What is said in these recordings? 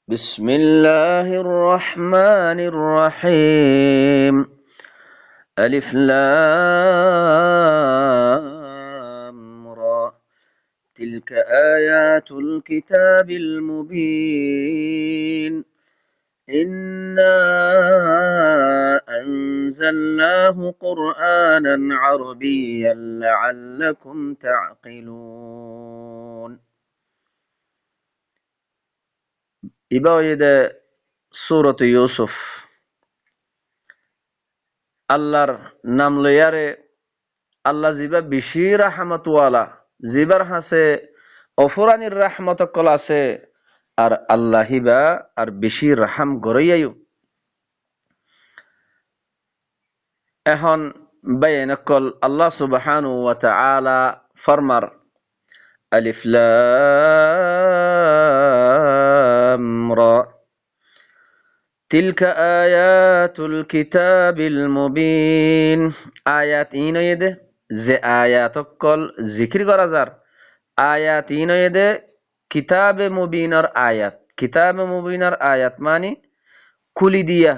بسم الله الرحمن الرحيم ألف لام را تلك آيات الكتاب المبين إنا أنزلناه قرآنا عربيا لعلكم تعقلون إباية سورة يوسف আল্লাহর নাম লইয়ারে আল্লাহ জিবা বেশি রাহমাতওয়ালা জিবার হাসে অফুরানির রাহমত কল আছে আর আল্লাহ হিবা আর বেশি রাহাম গড়াইয়ায়ু এখন বায়ান কল আল্লাহ সুবহানাহু ওয়া তাআলা ফরমার আলিফ লাম রা তিলকা আয়াতুল কিতাবিল মুবিন আয়াত ইনয়েদে যে আয়াত কল জিকির করা যার আয়াত ইনয়েদে কিতাবে মুবিনর আয়াত মানে খুলি দিয়া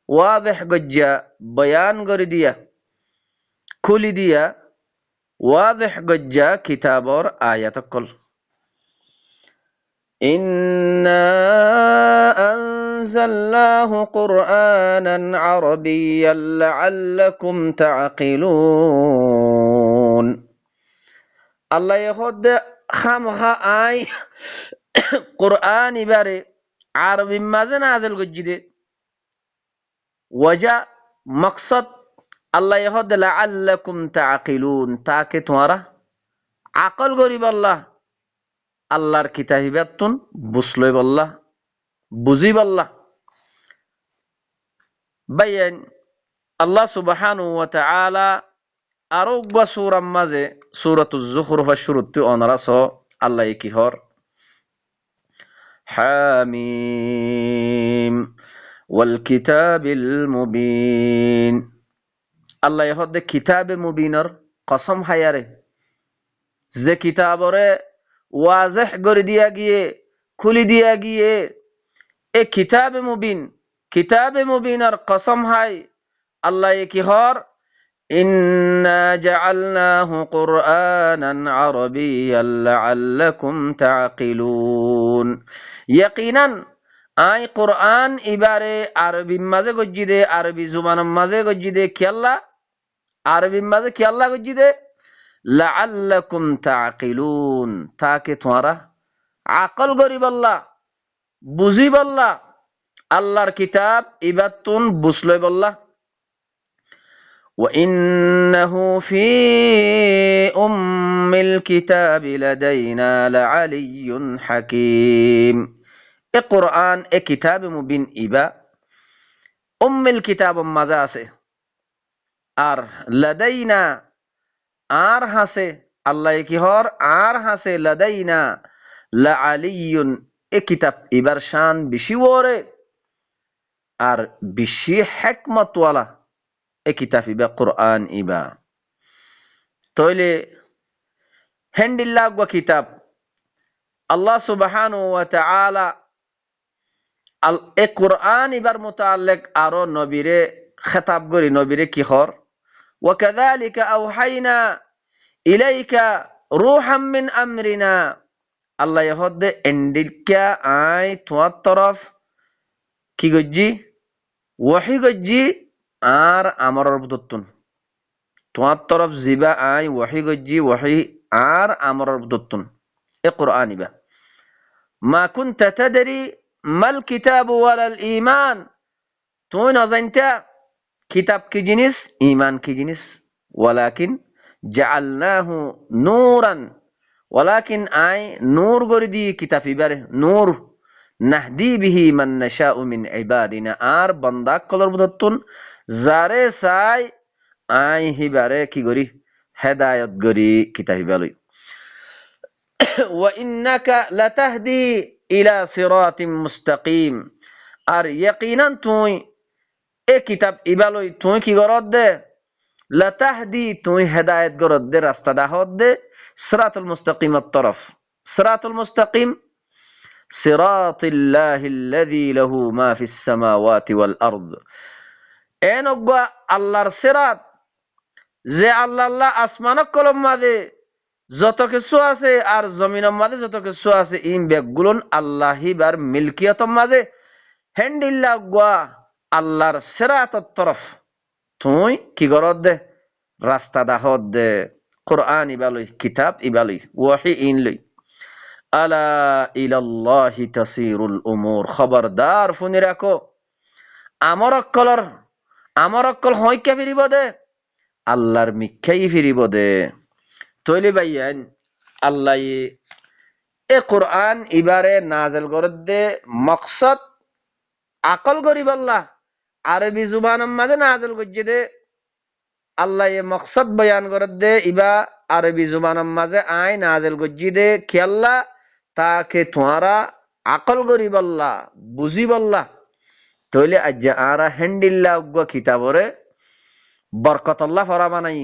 ওয়াদেহ গজ্জা বয়ান করে দিয়া খুলি দিয়া ওয়াদেহ গজ্জা কিতাবর আয়াত কল إنا أنزلناه قرآنا عربيا لعلكم تعقلون الله يخد خامخا آي قرآن باري عربي مازن نازل جديد وجاء مقصد الله يخد لعلكم تعقلون تاكي تمارا عقل غريب الله আল্লাহর কিতাবিয়াতুন বুঝলই বল্লাহ বুঝি বল্লাহ বায়ান আল্লাহ সুবহানাহু ওয়া তাআলা আরোগ্য সূরার মাঝে সূরাতুজ যুখরুফের শুরুতে অনারাস আল্লাহ কি হর হামিম ওয়াল কিতাবিল মুবিন আল্লাহ হদে কিতাবে মুবিনর কসম হায়ারে যে কিতাবরে ওয়াজহ করে দিয়া গিয়ে খুলি দিয়া গিয়ে এ কিতাবে মুবিনার কসম হাই আল্লাহ কি হর ইন্না জাআলনাহু কুরআনান আরাবিয়্যান লাআল্লাকুম তাআকিলুন ইয়াকিনান আই কুরআন ইবারে আরবি মাঝে গজ্জিদে আরবি জুবানের মাঝে গজ্জিদে কি আল্লাহ আরবি মাঝে কি আল্লাহ গজ্জিদে লাআল্লাকুম তাআকিলুন তাকে তোমরা আকল গরিব আল্লাহ বুঝিব আল্লাহ আল্লাহর কিতাব ইবাতুন বুঝলই বল্লাহ ওয়া ইন্নাহু ফি উম্মিল কিতাবি লাদাইনা লাআলিয়্যুন হাকীম এ কোরআন এ কিতাব মুবিন ইবা উম্মিল কিতাব মাঝে আছে আর লাদাইনা আর হাসে আল্লাহ কি হর আর হাসে লাদাইনা লাআলিয়্যুন এ কিতাব ইবার শান বেশি ওরে আর বেশি হিকমত ওয়ালা এ কিতাব ইবা কুরআন ইবা তাইলে হেন্ডিল্লাহ গো কিতাব আল্লাহ সুবহানাহু ওয়া তাআলা এ কুরআন ইবার মুতাআল্লিক আরো নবীরে খেতাব করি নবীরে কি হর وكذلك أوحينا إليك روحا من أمرنا الله يهد عندك آي توات طرف كي گجي وحي گجي آر أمر ربطتن توات طرف زبا آي وحي گجي وحي آر أمر ربطتن القرآن با ما كنت تدري ما الكتاب ولا الإيمان توين أزنتا কিতাব কি জিনিস ঈমান কি জিনিস ওয়ালাকিন জাআলনাহু নূরান ওয়ালাকিন আই নূর গরি দি কিতাব ইবারে নূর নাহদি বিহি মান নাশাউ মিন ইবাদিনা আর বান্দা কলর বুদতুন জারে সাই আই হিবারে কি গরি হেদায়েত গরি কিতাব ইবালই ওয়া ইন্নাকা লাতাহদি ইলা সিরাতিম মুস্তাকিম আর ইয়াকিনান তুই এ কিতাব ইবালই তুই কি গরদ দে লাতাহদি তুই হেদায়েত গরদ দে রাস্তা দাহদ দে সিরাতুল মুস্তাকিমের তরফ সিরাতুল মুস্তাকিম সিরাতিল্লাহিল্লাযী লাহু মা ফিস সামাওয়াতি ওয়াল আরদ। এনগ্গা আল্লাহর সিরাত, যে আল্লাহ আসমানক কলম মাঝে যত কিছু আছে আর জমিনের মাঝে যত কিছু আছে ইন বেগগুলোন আল্লাহিবার মিলকিয়তর মাঝে হেন্ডিল্লা গুয়া আল্লাহর সিরাতর তরফ তুই কি গরদ দে রাস্তা দাহত দে। কোরআন ইবালই, কিতাব ইবালই, ওয়াহি ইন লই। আলা ইলাল্লাহি তাসিরুল উমুর, খবরদার শুনি রাখো আমার অক্কল হইকে ফিরিব দে আল্লাহর মিখ্যাই ফিরিব দে। তৈলি বাইয়ান আল্লাহ এ কোরআন ইবারে নাজেল করে দে মকসদ আকল গরিব আল্লাহ আরবি জুবানের মাঝে নাজেল করছে দে। আল্লাহ এ মকসদ বয়ান করে দে ইবা আরবি জুবানের মাঝে আই নাজেল করছি দে খেয়াল্লা তাকে তোমারা আকল গরিব আল্লাহ বুঝিব আল্লাহ। তৈলে আজ আরা হেন্ডিল্লা উগ্গ কিতাবরে বরকতল্লাহ ফরা বানাই,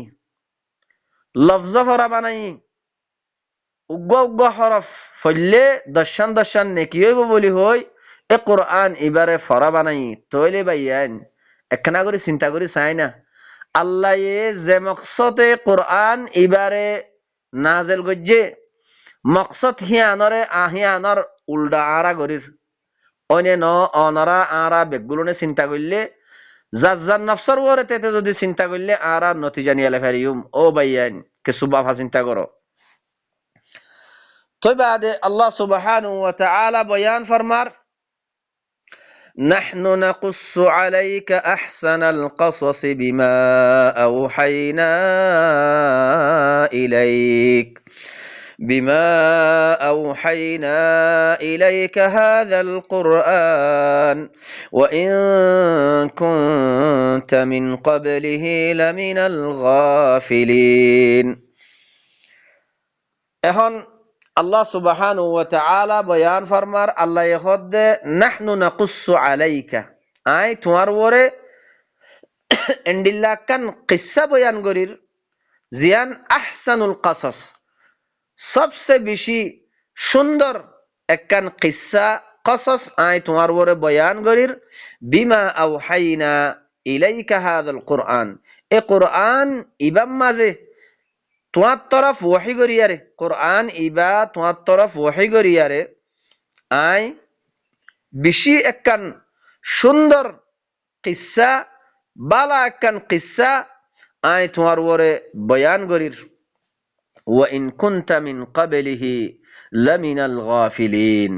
লফজ ফরা বানাই, উগ্গ উগ্গ হরফ ফলে দর্শন দর্শন নেকি হইব বলি হই এ কোরআন ইবারে ফরা বানাই। তৈলে বাইয়ান একখানা করে চিন্তা করি চাই না আল্লাহ যে মকসদে কোরআন ইবারে নাজেল গজ্জে মকসদ হিয়ানরে আহিয়ানর উল্টা আরা গরির অনে ন অনরা আরা বেগগুলোনে চিন্তা করলে যার নফসর ওরে তেতে যদি চিন্তা করলে আরা নতিজা নিয়ে ফেরিউম। ও বাইয়ান কিছু বাফা চিন্তা করো। তো বাদে আল্লাহ সুবহানাহু ওয়া তাআলা বয়ান ফরমার নাহনু নাকুসু আলাইকা আহসানাল কসস বিমা আওহাইনা ইলাইক بما أوحينا إليك هذا القرآن وإن كنت من قبله لمن الغافلين। এখন আল্লাহ সুবহানাহু ওয়া তাআলা বয়ান ফরমার আল্লাহ ইখদে নাহনু নাকুসু আলাইকা, আই তোমার ওরে এন্ডিল্লা কান কিসসা বয়ান করির জিয়ান আহসানুল কসস সবচেয়ে বেশি সুন্দর একখান কিসসা কসস আই তোমার ওরে বয়ান করির বিমা আওহাইনা ইলাইকা হাযাল কুরআন, এ কুরআন ইবাম মাঝে তোমার তরফ ওয়াহি করিয়ারে, কোরআন ইবা তোমার তরফ ওয়াহি করিয়ারে আই বেশি একখান সুন্দর কিসসা বালা একখান কিসসা আই তোমার ওরে বয়ান করির। ওয়া ইন কুনতা মিন ক্বাবলিহি লামিনাল গাফিলিন,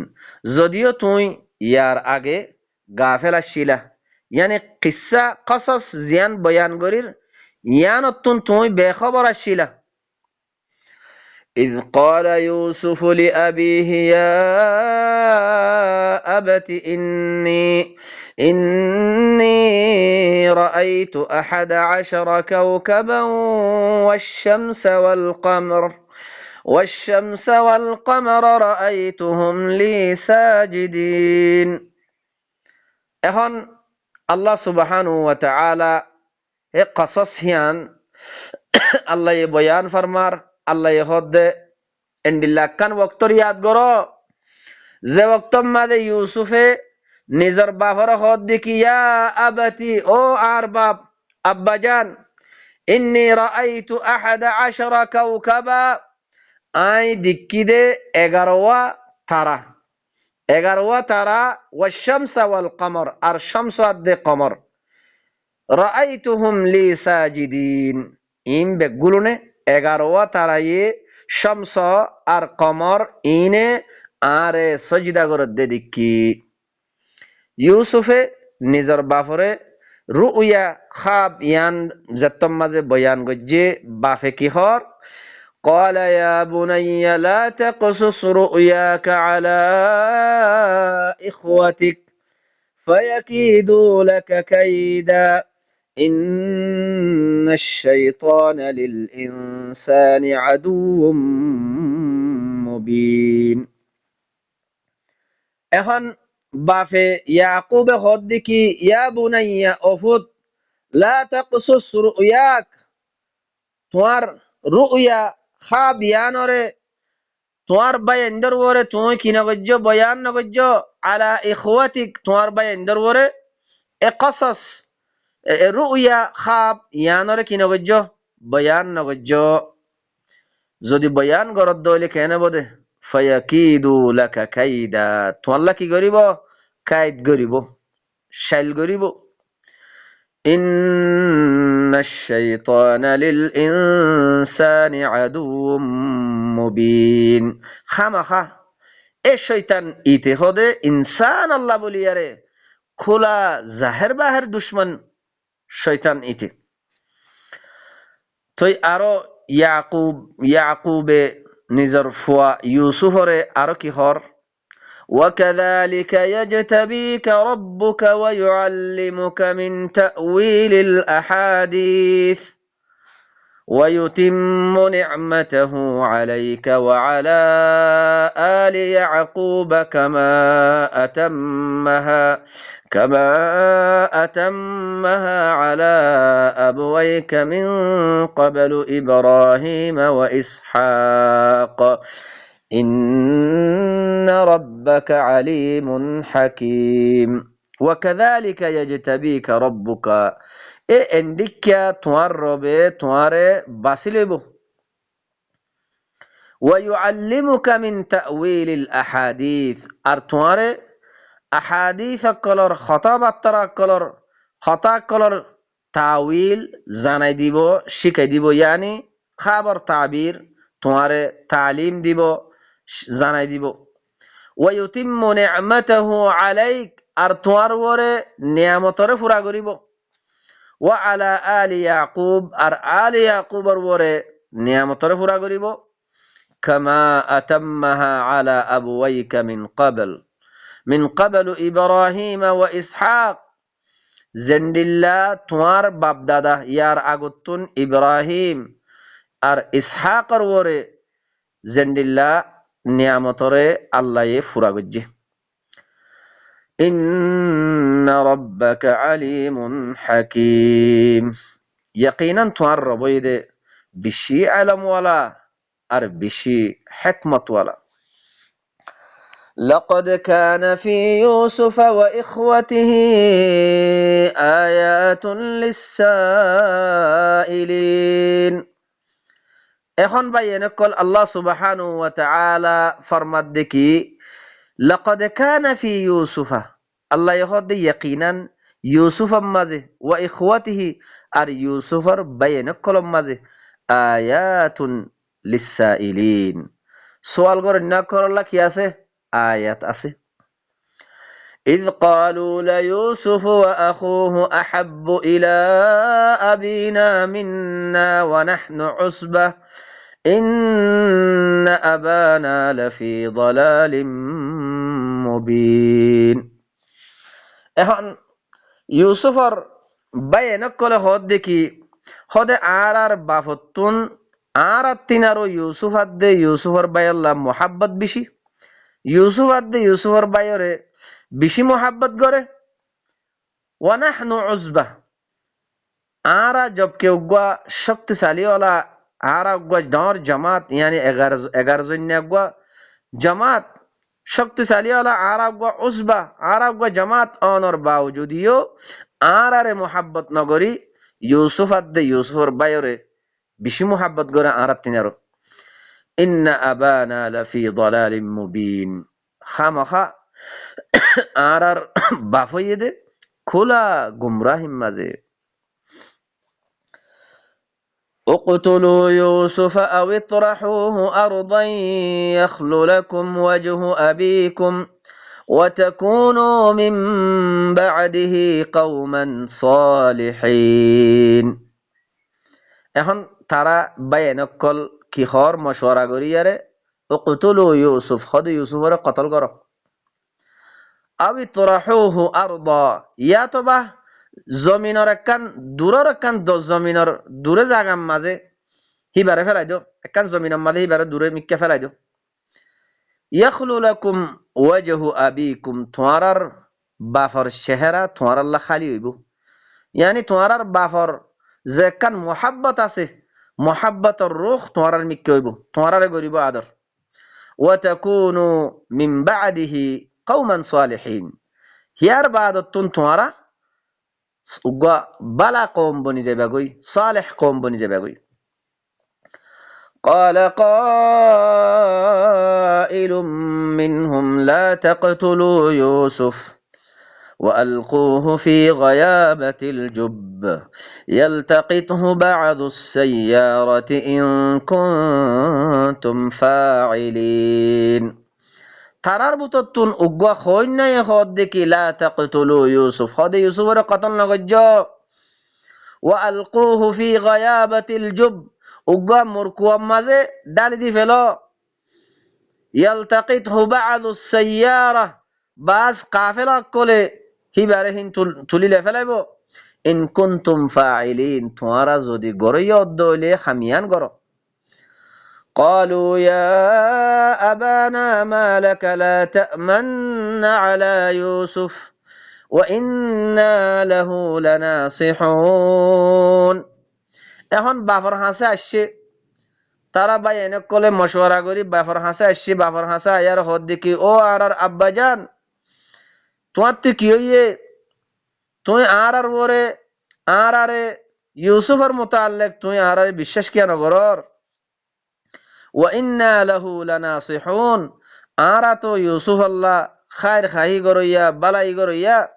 যদিও তুই ইয়ার আগে গাফেল আছিলা, ইয়ানি কিসসা কসস জিয়ান বয়ান করির ইয়ানতুন তুই বেখবর আছিলা। إذ قال يوسف لأبيه يا أبت إني رأيت 11 كوكبا والشمس والقمر رأيتهم لي ساجدين। এখন আল্লাহ সুবহানাহু ওয়া তাআলা এ কসস হিয়ান আল্লাহ এ বয়ান ফরমার আল্লাহ হদে এন্ডিল্লাকান ওয়াক্তর ইয়াদ করো যে ওয়াক্তর মাঝে ইউসুফে নিজের বাপর হদ দেখি ইয়া আবাতি, ও আর বাপ আব্বাজান, ইন্নী রাআইতু 11 কাওকাবা, আই দেখি দে 11 তারা, 11 তারা, ওয়াশ-শামসা ওয়াল কমর, আর শামস আর দে কমর, রাআইতুহুম লি সাজিদিন, ইন বেগুলুনে 11 তারায়ে শামস আর কমর ইনে আরে সজদা করে দে দেখি। ইউসুফে নিজের বাপরে রুয়া খাব ইয়ান যত্তম মাঝে বয়ান গজ্জে বাফে কি হর قال يا بني لا تقصص رؤياك على إخوتك فيكيدوا لك كيدا إن الشيطان للإنسان عدو مبين। এখন বাফে ইয়াকুবে হদ দেখি ইয়া বুনাইয়া অফুত লা তাকসুস রুয়াক, তোমার রুয়া খাব ইয়ানরে তোমার ভাই এন্দর ওরে তুই কি নগজ্য বয়ান নগজ্য আলা ইখওয়াতিক তোমার ভাই এন্দর ওরে এ কসস রুইয়া খাব ইয়ানরে কি নগজ্য বয়ান নগজ্য যদি বয়ান গরদ দইলে কেন বদে ফায়াকিদু লাকা কাইদা তোমাল্লা কি করিব কাইদ করিব শাইল করিব ইন্নাশ শাইতানা লিল ইনসানি আদুউম মুবিন খামাখা এ শয়তান ইতে হদে ইনসান আল্লাহ বলিয়ারে খোলা জাহের বাহের দুশ্মন শয়তান ইতে তই আরো ইয়াকুবে নিজর ফুয়া ইউসুফরে আরো কি হর وكذلك يجتبيك ربك ويعلمك من تأويل الأحاديث ويتم نعمته عليك وعلى آل يعقوب كما أتمها على أبويك من قبل إبراهيم وإسحاق إن ربك عليم حكيم وكذلك يجتبيك ربك এ এন্ডিকা তোমার রবে তোমারে বাছি লইব ওয়ায়ুআল্লিমুকা মিন তাওয়িলিল আহাদিস আর তোমারে আহাদিস কলর খতাবাত্তারা কলর খতা কলর তাওয়িল জানাই দিব শিখাই দিব ইয়ানি খাবার তাবির তোমারে তালিম দিব জানাই দিব ওয়ায়ুতিম্মু নি'মাতাহু আলাইক আর তোমার ওরে নিয়ামতরে পুরা করিব ওয়া আলা আলি ইয়াকুব আর আলি ইয়াকুবর ওরে নিয়ামতরে পুরা করিব কামা আতাম্মাহা আলা আবওয়াইকা মিন ক্বাবলু ইব্রাহিম ওয়া ইসহাক জেন্ডিল্লা তোমার বাপ দাদা ইয়ার আগতুন ইব্রাহিম আর ইসহাকর ওরে জেন্ডিল্লা নিয়ামতরে আল্লাহে পুরা গজ্জে ইন্না রাব্বাকা আলিমুন হাকীম ইয়াকিনান তোমার রবইদে বেশি ইলমওয়ালা আর বেশি হিকমতওয়ালা لقد كان في يوسف وإخوته آيات للسائلين এখন ভাই এনেকল আল্লাহ সুবহানাহু ওয়া তাআলা ফরমাত দেখি লাকাদ কানা ফি ইউসুফা আল্লাহ ইহদে ইয়াকিনান ইউসুফের মাঝে ওয়া ইখওয়াতিহি আর ইউসুফের ভাই এনেকল মাঝে আয়াতুন লিসাইলিন সওয়াল করে না করলা কি আছে আয়াত আছে إذ قالوا ليوسف وأخوه أحب إلى أبينا منا ونحن عصبة إن أبانا لفي ضلال مبين এখন ইউসুফর বাইনকলে হদ দেখি হদে আর বাফতুন আর তিনারো ইউসুফ আদে ইউসুফর বাইল্লাহ মোহাব্বত বেশি ইউসুফ আদে ইউসুফর বাইরে বেশি মোহাব্বত করে ওয়ানাহনু উসবা আরা জবকে উগা শক্তিশালী ওলা আরা উগা ডর জামাত ইয়ানি 11 জন্য উগা জামাত শক্তিশালী ওলা আরা উগা উসবা আরা উগা জামাত অনর বাওজুদিও আরারে মোহাব্বত নগরি ইউসুফ আদে ইউসুফর বাইরে বেশি মোহাব্বত করে আরা তিনারো ইন্না আবানা লাফি দালালিম মুবিন খামাখা আর বাফইয়ে দে খোলা গুমরাহিম মাঝে اقتلوا يوسف أو اطرحوه أرضا يخل لكم وجه أبيكم وتكونوا من بعده قوما صالحين এখন তারা বাইনকল কিহর মশওয়ারা করিয়ারে اقتلوا يوسف খদ ইউসুফরে কতল করো আবি তরাহুহু আরদা ইয়া তো বা জমিনের একখান দূরের একখান জমিনের দূরে জাগাম মাঝে হিবারে ফেলাই দিও একখান জমিনের মাঝে হিবারে দূরে মিক্কা ফেলাই দিও ইয়াখলু লাকুম ওয়াজহু আবিকুম তোমার বাফর চেহারা তোমার আল্লাহ খালি হইব ইয়ানি তোমার বাফর যে একখান মোহাব্বত আছে মোহাব্বতর রুখ তোমার মিক্কা হইব তোমার গরিব আদর وتكونوا من بعده قوما صالحين হিয়ার বাদতন তোমারা বালা কওম বনি যাবাগই সালেহ কওম বনি যাবাগই قال قائل منهم لا تقتلوا يوسف وألقوه في غيابة الجب يلتقطه بعض السيارة إن كنتم فاعلين তারার বুততুন উগ্গা খৈন্যায় হদ দেখি লা তাকতুলু ইউসুফ হদে ইউসুফের কতল নগজ্জ ওয়া আলকুহু ফি গায়াবাতিল জুব উগ্গা মুরকুয়াম মাঝে ডালি দি ফেলো ইয়ালতাকিতহু বা'দুস সাইয়ারা বাস কাফেলা কোলে হিবারে হিন তুলিলে ফেলাইব ইন কুনতুম ফাইলিন তোমরা যদি গরইয় দইলে হামিয়ান গর قالوا يا أبانا ما لك لا تأمن على يوسف وإنا له لناصحون এখন বাফর হাসে আসছে তারা ভাই এনে কলে মশওয়ারা করি বাফর হাসে আসছে বাফর হাসে আয়ার হদ দেখি ও আর আব্বাজান তোমার তুই কি হইয়ে তুই আর ওরে আরে ইউসুফের মোতাল্লেক তুই আর বিশ্বাস কেন করর وإنا له لناصحون آراتو يوسف الله خير خاهي غرويا بلاي غرويا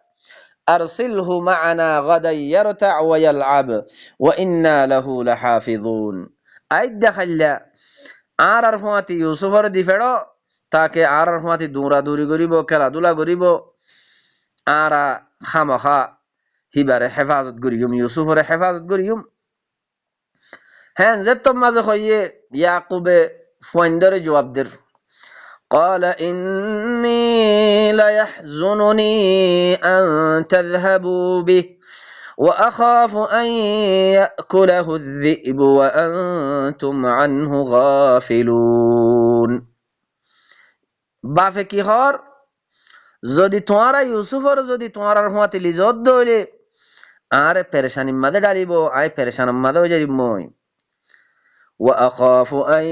أرسله معنا غدا يرتع ويلعب وإنا له لحافظون أي دخل آرار فواتي يوسف ردي فڑو تاکہ آرار فواتي دورا دوری غريبو کلا دولا غريبو آرا خامخا هبار حفاظت غريوم يوسف ر حفاظت غريوم হ্যাঁ যেতম মাঝে হইয়ে ইয়াকুবে ফুয়াইন্দরে জবাব দের قال إني ليحزنني أن تذهبوا به وأخاف أن يأكله الذئب وأنتم عنه غافلون বাফে কি হর যদি তোমারা ইউসুফর যদি তোমার হুয়াতে লিজত দইলে আর পেরেশানি মাদে ডালিব আই পেরেশান মাদে হয়ে যাইব মই وأخاف أن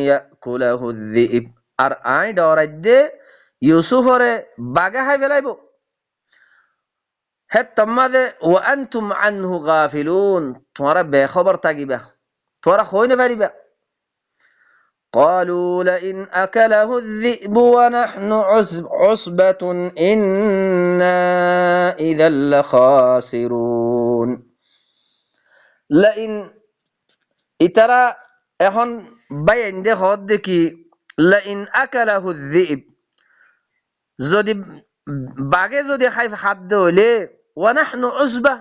يأكله الذئب আর আই ডরাই দে ইউসুফরে বাগে হাই ফেলাইব হে তোমাদে وأنتم عنه غافلون তোমরা বেখবর থাকিবা তোমরা হইনে পারিবা قالوا لئن أكله الذئب ونحن عصبة إنا إذا لخاسرون لئن ইতারা এখন বাইন্দে হদ দেখি লাইন আকালাহু যিব যদি বাগে যদি খাই খাদ্য হইলে ওয়া নাহনু উসবা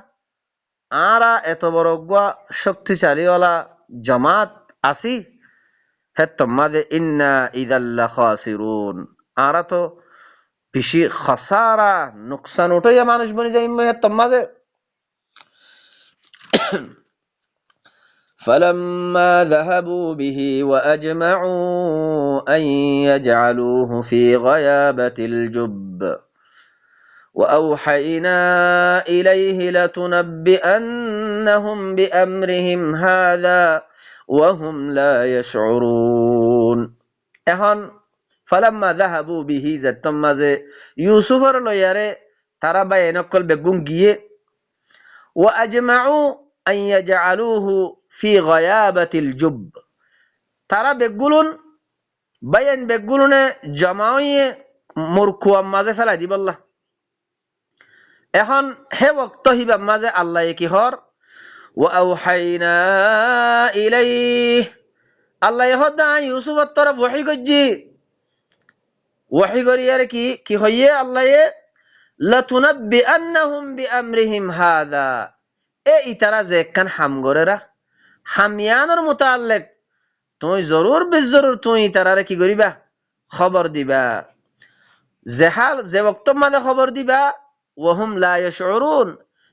আরা এত বড় শক্তিশালী ওয়ালা জামাত আসি হে তোমাদে ইন্না ইদাল্লা খাসিরুন আরা তো বেশি খাসারা নুকসান উঠাইয়া মানুষ বনি যাই হে তোমাদে فلما ذهبوا به وأجمعوا أن يجعلوه في غيابة الجب وأوحينا إليه لتنبئنهم بأمرهم هذا وهم لا يشعرون এখন فلما ذهبوا به যেতম মাঝে ইউসুফর লয়ারে তারা বা এনেকল বেগুন গিয়ে وأجمعوا أن يجعلوه في غيابة الجب তারা বেগুলুন বাইন বেগুলুনে জমাইয়ে মুরকুয়াম মাঝে ফেলাই দিবল্লা এখন হে ওয়াক্ত হিবা মাঝে আল্লাহ কি হর ওয়াউহাইনা ইলাইহি আল্লাহ হদা ইউসুফর তরফ ওহী গজ্জি ওহী করিয়ার কি হইয়ে আল্লাহ লাতুনাব্বিআন্নাহুম বিআমরিহিম হাযা এ ইতারা যে কান হামগরেরা হামিয়ানোর মুতাল্লিক তুই জরুর বেজরুর তুই ইতারারে কি করিবা খবর দিবা জেহাল যে ওয়াক্ত মাদে খবর দিবা ওয়াহুম লা ইয়াশউরুন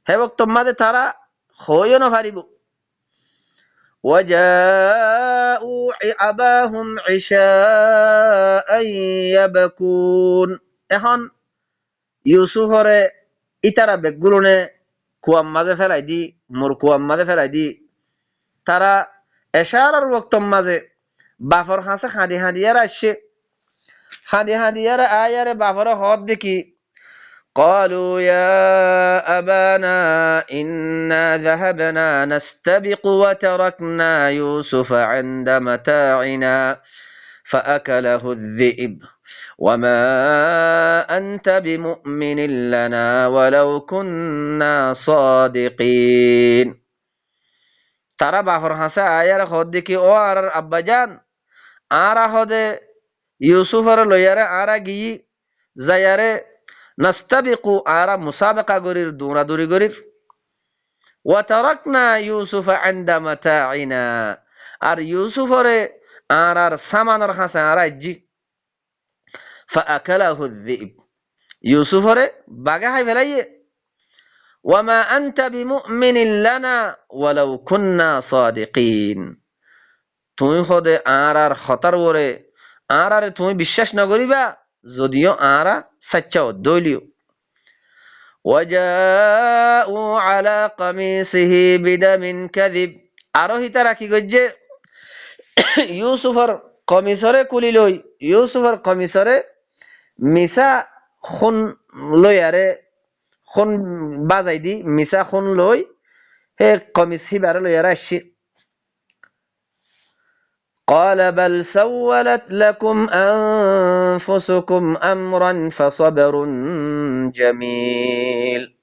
হে ওয়াক্ত মাদে তারা হইও না পারিব وجاءوا أباهم عشاء يبكون এখন ইউসুফরে ইতারা বেগুলনে কুয়াম মাঝে ফেলাই দি মোর কুয়াম মাঝে ফেলাই দি তারা এশারার ওয়াক্ত মাঝে বাফর হাসে হাঁদি হাঁদিয়ার আসছে হাঁদি হাঁদিয়ার আয়ারে বাফর হদ দেখি قالوا يا أبانا إنا ذهبنا نستبق وتركنا يوسف عند متاعنا فأكله الذئب وما أنت بمؤمن لنا ولو كنا صادقين তারা বাফর হাসা আয়ার হদ দেখি ও আর আব্বাজান আরা হদে ইউসুফর লইয়ারে আরা গিয়ে যায়ারে নাস্তাবিকু আরা মুসাবাকা গরির দৌড়াদৌড়ি গরির ওয়া তারাকনা ইউসুফ ইনদা মাতাইনা আর ইউসুফরে আর সামানর হাসা আরা ইজ্জি ফাআকালাহু যিব ইউসুফরে বাগা হাই ফেলাইয়ে ওয়ামা আনতা বিমুমিনিন লানা ওয়ালাউ কুন্না সাদিকিন তুমি খোদে আর খতার ওরে আর তুমি বিশ্বাস না করিবা যদিও আরা সচ্চা দলিও وجاءوا على قميصه بدم كذب আরো হিতারা কি গজ্জে ইউসুফর কমিসরে কুলি লই ইউসুফর কমিসরে মিসা খুন লই আরে খুন বাজাই দি মিসা খুন লই হে কমিস হিবারে লই আর আসছি قال بل سولت لكم أنفسكم أمرا فصبر جميل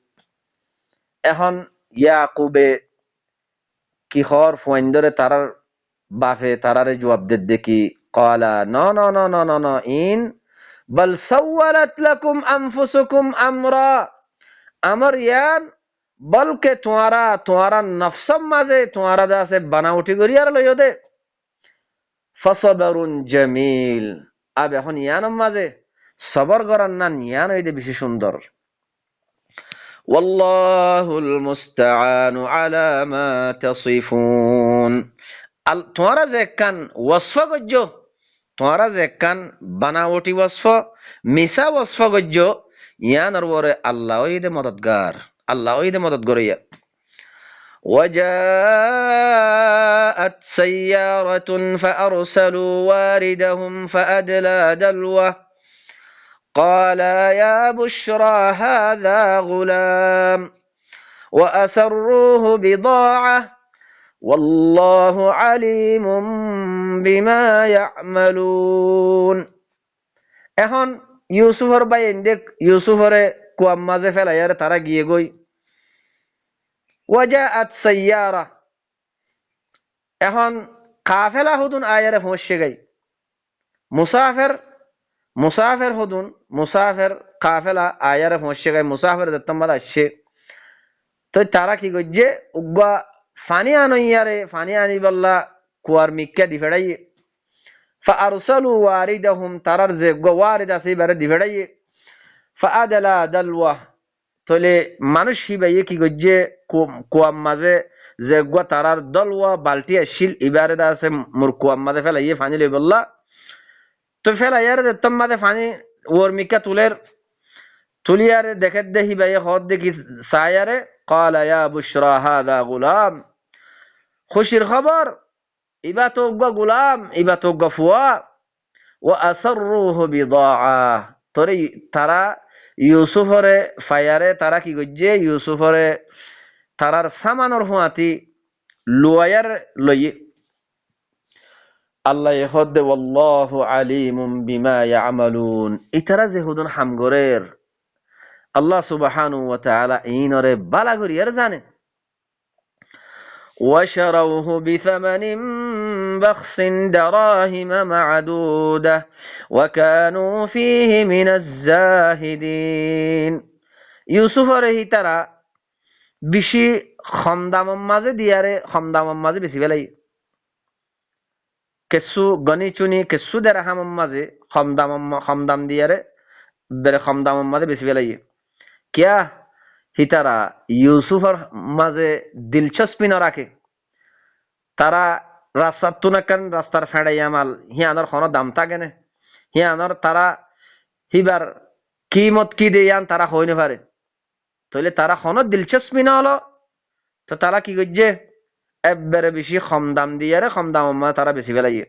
এখন ইয়াকুবে কিহর ফয়েন্দরে তারার বাফে তারারে জবাব দে দেখি কলা ন ন ন ন ন ন ইন বল সওয়ালাত লাকুম আনফুসুকুম আমরা আমর ইয়ান বলকে তোমারা নফসম মাঝে তোমারা দাসে বানাউটি করি আর লইও দে ফসবরুন জামিল আব এখন ইয়ানম মাঝে সবর করার না ইয়ান হইতে বেশি সুন্দর ওয়াল্লাহুল মুস্তাআনু আলা মা তাসিফুন তোমারা যে কান ওয়াসফ গজ্জ তোমারা যে কান বানাওটি ওয়াসফ মিসা ওয়াসফ গজ্জ ইয়ানর ওরে আল্লাহ হইতে মদদগার আল্লাহ হইতে মদদ করিয়া وجاءت سيارة فأرسلوا واردهم فأدلى دلوه قال يا بشرى هذا غلام وأسروه بضاعة والله عليم بما يعملون এখন ইউসুফর ভাই দেখ ইউসুফরে কুয়াম মাঝে ফেলাইয়ার তারা গিয়ে গই ওয়াজাআত সাইয়ারা এখন কাফেলা হুদুন আয়ারে পৌঁছে গই মুসাফির হুদুন মুসাফির কাফেলা আয়ারে পৌঁছে গই মুসাফির দত্তমবাদ আসছে তো তারা কি গজ্জে উগ্গা ফানি আনইয়ারে ফানি আনি বল্লা কুয়ার মিক্কা দি ফেড়াই ফাআরসালু ওয়ারিদাহুম তারার যে ওয়ারিদ আছে বারে দি ফেড়াই ফাআদালা দালওয়া তলে মানুষ হিবাইয়ে কি গজ্জে কুয়াম মাঝে যে গুয়া তারার দলওয়া বালটি আসিল ইবারে দা আছে মোর কুয়াম মাঝে ফেলাইয়ে ফানি লই বললা তো ফেলাইয়ারে দত্তম মাঝে ফানি ওর মিক্কা তুলিয়ারে দেখে দে হিবাইয়ে হদ দেখি সায়ারে قال يا بشرى هذا غلام খুশির খবর ইবা তো গুলাম ইবা তো ফুয়া وأسروه بضاعة তরে তারা ইউসুফরে ফায়ারে তারা কি গজ্জে ইউসুফরে তারার সামানর হুয়াতি লুয়ায়ার লই আল্লাহ ইহদ ওয়াল্লাহু আলিমুম বিমা ইয়ামালুন ইতারা যে হুদুন হামগরের আল্লাহ সুবহানাহু ওয়া তাআলা ইনরে বালা করিয়ার জানে وشروه بثمن بخس دراهم معدودة وكانوا فيه من الزاهدين ইউসুফ রেহি তারা বেশি খমদামম মাঝে দিয়ারে খমদামম মাঝে বেশি বেলাই কেসু গনি চুনি কেসু দেরহামম মাঝে খমদাম দিয়ারে বেরে খমদামম মাঝে বেশি বেলাই কিয়া হিতারা ইউসুফর মাঝে দিলচস্পি না রাখে তারা রাস্তার তুনাকান রাস্তার ফেড়াইয়া মাল হিয়ানোর কোনো দাম থাকে না হিয়ানোর তারা হিবার কিমত কি দেয়ান তারা হইতে পারে তাহলে তারা কোনো দিলচস্পি না হলো তো তারা কি করছে একবারে বেশি কম দাম দিয়ে কম দাম তারা বেশি বেলাইয়ে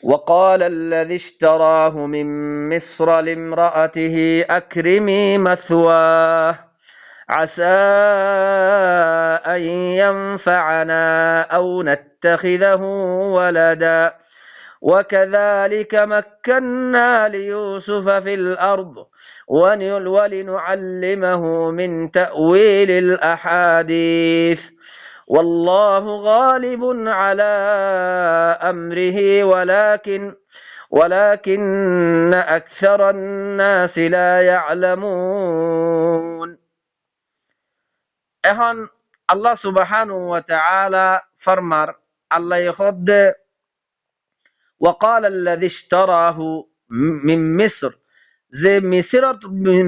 وقال الذي اشتراه من مصر لامرأته أكرمي مثواه عسى أن ينفعنا أو نتخذه ولدا وكذلك مكنا ليوسف في الأرض ولنعلمه من تأويل الأحاديث والله غالب على أمره ولكن أكثر الناس لا يعلمون এখন আল্লাহ সুবহানাহু ওয়া তাআলা ফরমার আল্লাহ খুদ وقال الذي اشتراه من مصر যে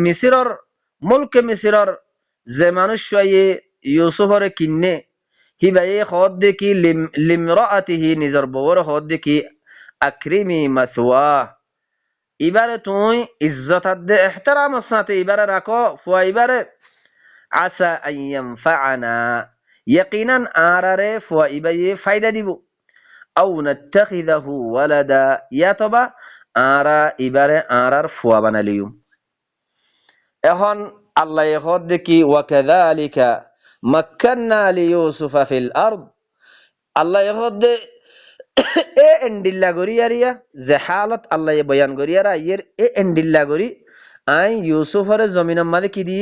মিসরের মুলক মিসরের যে মানুষ ইউসুফরে কিনে হিবায়ে খদ দেখি লিমরাআতিহি নিজর বউর খদ দেখি আকরিমি মাসওয়া এবারে তুই ইজ্জত দে ইহতিরাম সাথে এবারে রাখো ফুয়া এবারে আসা আইয়ানফাআনা ইয়াকিনান আরারে ফুয়া ইবায়ে ফায়দা দিব আও নাত্তাখিযাহু ওয়ালাদা ইয়াতবা আরা এবারে আরার ফুয়া বানালিও এখন আল্লাহ খদ দেখি ওয়া কাযালিকা মাক্কান্না লিইউসুফা ফিল আরদ আল্লাহ খদ এ এন্ডিল্লা গরিয়ারিয়া যে হালত আল্লাহ বয়ান গরিয়ারা ইয়ের এ এন্ডিল্লা গরি আই ইউসুফের জমিনের মাঝে কি দি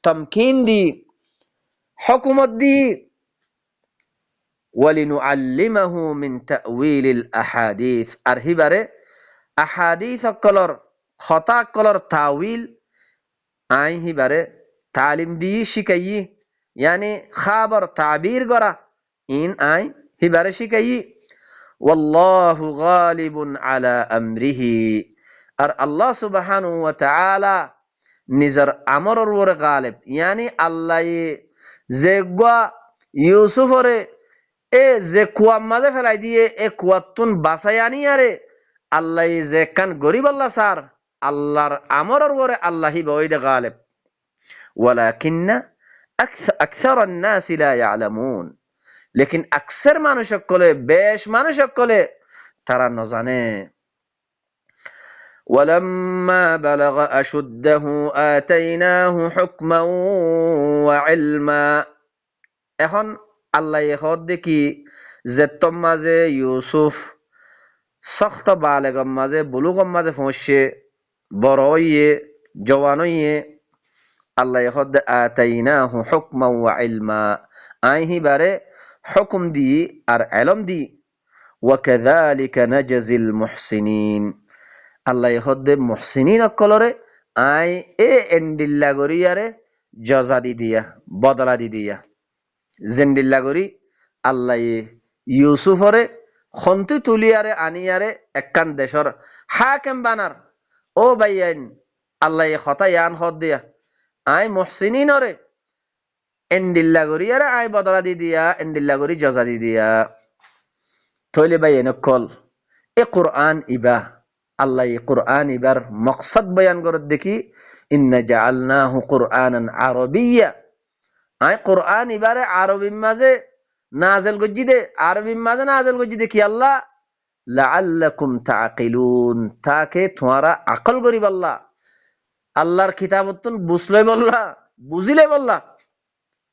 তামকিন দি হুকুমত দি ওয়ালিনুআল্লিমাহু মিন তা'ওয়িলিল আহাদিস আর হিবারে আহাদিস কলর খতা কলর তাওয়িল আই হিবারে তালিম দি শিকাই ইয়ানি খাবার তাবির গরা ইন আই হিবারে শিকাই ওয়াল্লাহু গালিবুন আলা আমরিহি আর আল্লাহ সুবহানাহু ওয়া তাআলা নিজের আমরের উপরে গালিব ইয়ানি আল্লাহ যে গা ইউসুফরে এ যে কুয়ার মাঝে ফেলাই দিয়ে এ কুয়াতুন বাঁচাই আনি আরে আল্লাহ যে কান গরিব আল্লাহ সার আল্লাহর আমরের উপরে আল্লাহি বইদে গালিব ওয়ালাকিন্না আকসারান নাস লা ইয়ালামুন লেকিন আকসার মানুষ সকলে বেশ মানুষ সকলে তারা নজানে ولما بلغ أشده آتيناه حكما وعلما এখন আল্লাহ খদ দেখি যে তোর মাঝে ইউসুফ সখ্ত বালেগম মাঝে বুলুগম মাঝে পৌঁছে বড় হইয়ে জওয়ান হইয়ে আল্লাহ খদ আতাইনাহু হুকমা ওয়া ইলমা আই হিবারে হুকুম দি আর ইলম দি ওয়া কাযালিকা নাজজিল মুহসিনিন আল্লাহ খদ মুহসিনিন কলরে আই এ এন্ডিল্লা গরিয়ারে জজা দি দিয়া বদলা দি দিয়া জেন্ডিল্লা গরি আল্লাহ ইউসুফরে খন্তি তুলিয়ারে আনিয়ারে একখান দেশর হাকেম বানার ও ভাইয়ান আল্লাহ খতা ইয়ান হদ দিয়া আই মুহসিনিনরে এন্ডিল্লা গরিয়ারে আই বদলা দি দিয়া এন্ডিল্লা গরি জজা দি দিয়া তইলে ভাইয়ান কল এ কুরআন ইবা আল্লাহ কুরআন ইবার মকসদ বয়ান করত দেখি ইন্না জাআলনাহু কুরআনান আরাবিয়্যা আই কুরআন ইবারে আরবি মাঝে নাযিল গজি দে আরবি মাঝে নাযিল গজি দে কি আল্লাহ লাআল্লাকুম তাআকিলুন তাকে তোমারা আকল করিব আল্লাহ আল্লাহর কিতাবতুন বুঝলে বললা বুঝিলে বললা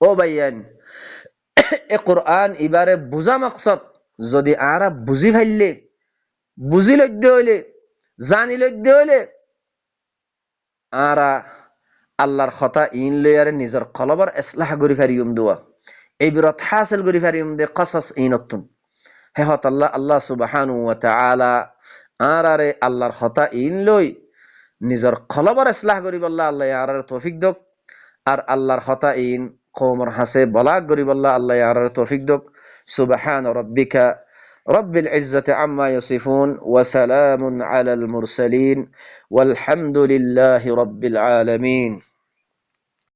ও ভাইয়ান এ কুরআন ইবারে বুঝা মকসদ যদি আরা বুঝি ফেললে বুঝি লইতে হইলে জানি লইতে হইলে আরা আল্লাহর খতা ইন লয়ারে নিজের কলবর ইসলাহ করি ফারিয়ুম দোয়া এই বিরত হাসিল করি ফারিয়ুম দে কসস ইনতুন হে হত আল্লাহ সুবহানাহু ওয়া তাআলা আরারে আল্লাহর খতা ইন লই নিজের কলবর ইসলাহ করি বল্লা আল্লাহ আরারে তৌফিক দক আর আল্লাহর খতা ইন কওমর হাসে বলাগ করি বল্লা আল্লাহ আরারে তৌফিক দক সুবহান রাব্বিকা رب العزة عما يصفون وسلام على المرسلين والحمد لله رب العالمين